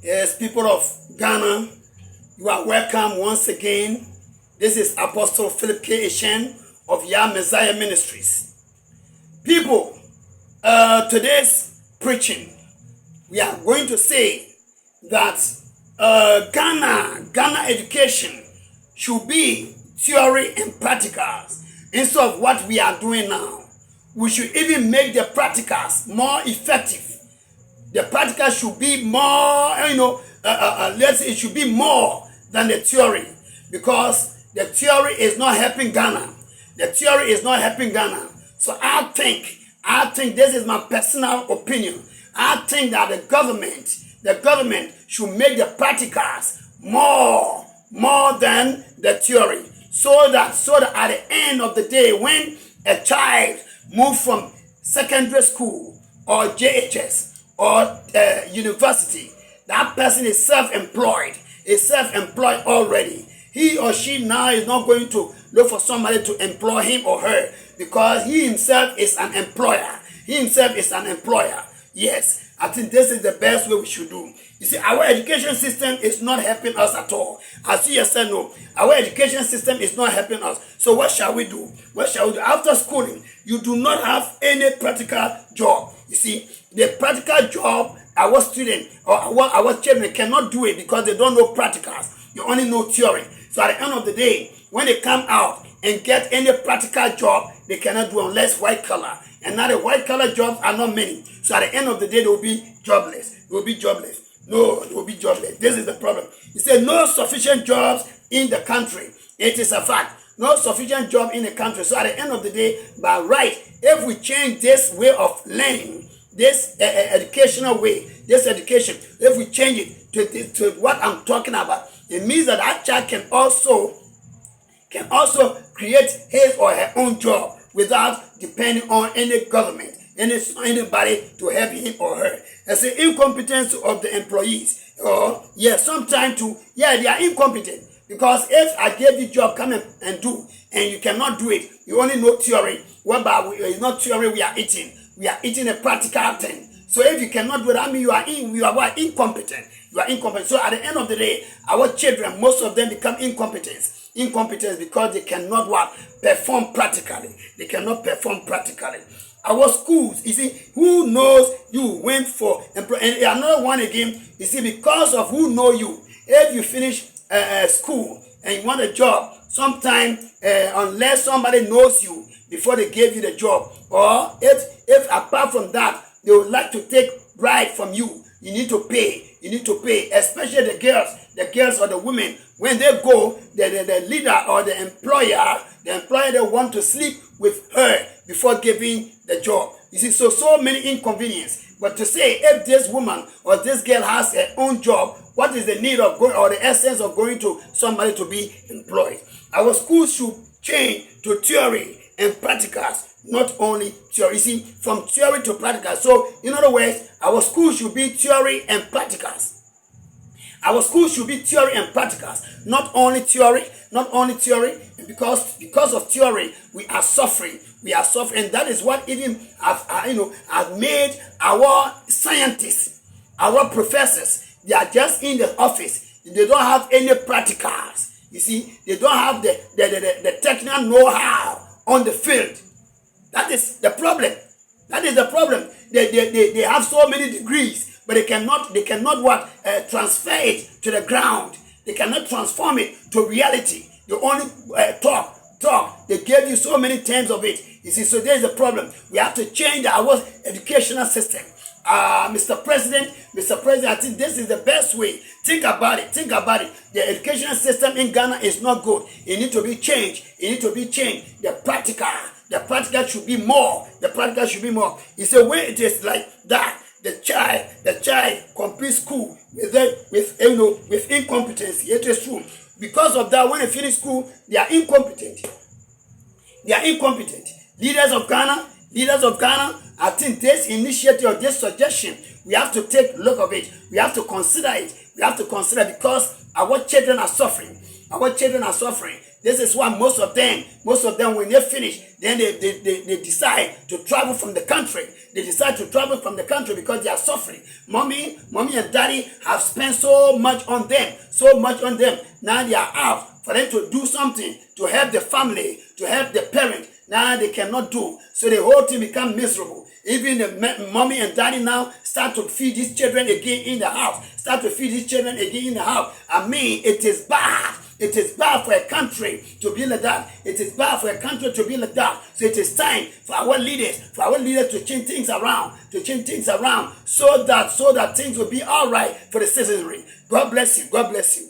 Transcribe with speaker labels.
Speaker 1: Yes, people of Ghana, you are welcome once again. This is Apostle Philip K. Eshen of Yah Messiah Ministries. People, today's preaching, we are going to say that Ghana education should be theory and practicals instead of what we are doing now. We should even make the practicals more effective. The practical should be more, let's say it should be more than the theory, because the theory is not helping Ghana. The theory is not helping Ghana. So I think this is my personal opinion. I think that the government should make the practicals more than the theory, so that at the end of the day, when a child moves from secondary school or JHS or university, that person is self-employed already. He or she now is not going to look for somebody to employ him or her, because he himself is an employer. Yes, I think this is the best way we should do. You see, our education system is not helping us at all. As you said, no, our education system is not helping us. So what shall we do? After schooling, you do not have any practical job. You see, the practical job, our students or our children cannot do it because they don't know practicals. You only know theory. So at the end of the day, when they come out and get any practical job, they cannot do unless white collar. And now the white collar jobs are not many. So at the end of the day, they will be jobless. No, they will be jobless. This is the problem. You say no sufficient jobs in the country. It is a fact. No sufficient job in the country. So at the end of the day, by right, if we change this way of learning, this educational way, this education, if we change it to what I'm talking about, it means that that child can also create his or her own job without depending on any government, anybody to help him or her. It's the incompetence of the employees. Sometimes they are incompetent, because if I gave you job, come and do, and you cannot do it, you only know theory. Whereby it's not theory we are eating. We are eating a practical thing. So if you cannot do it, I mean you are incompetent. You are incompetent. So at the end of the day, our children, most of them become incompetent because they cannot perform practically. They cannot perform practically. Our schools, you see, who knows you went for employment. And another one again, you see, because of who know you. If you finish school and you want a job, sometimes unless somebody knows you before they gave you the job, or if apart from that, they would like to take bribe from you, you need to pay, especially the girls or the women. When they go, the leader or the employer, they want to sleep with her before giving the job. You see, so many inconvenience. But to say, if this woman or this girl has her own job, what is the need of going, or the essence of going to somebody to be employed? Our schools should change to theory and practicals, not only theory. You see, from theory to practical. So, in other words, our schools should be theory and practicals. Our schools should be theory and practicals, not only theory, because of theory, we are suffering. And that is what even have made our scientists, our professors, they are just in the office. They don't have any practicals. You see, they don't have the technical know-how on the field. That is the problem. They have so many degrees, but they cannot transfer it to the ground. They cannot transform it to reality. They only talk. They gave you so many terms of it. You see, so there's a problem. We have to change our educational system. Mr. President, I think this is the best way. Think about it. The educational system in Ghana is not good. It needs to be changed. The practical should be more. It's a way it is like that. The child completes school with incompetence. It is true. Because of that, when they finish school, they are incompetent. Leaders of Ghana, I think this initiative or this suggestion, we have to take a look of it. We have to consider it. Because our children are suffering. Our children are suffering. This is why most of them, when they finish, then they decide to travel from the country. They decide to travel from the country because they are suffering. Mommy and daddy have spent so much on them. Now they are out for them to do something to help the family, to help the parent. Now they cannot do. So the whole thing becomes miserable. Even the mommy and daddy now start to feed these children again in the house. I mean, it is bad. It is bad for a country to be like that. So it is time for our leaders to change things around, so that things will be all right for the citizenry. God bless you.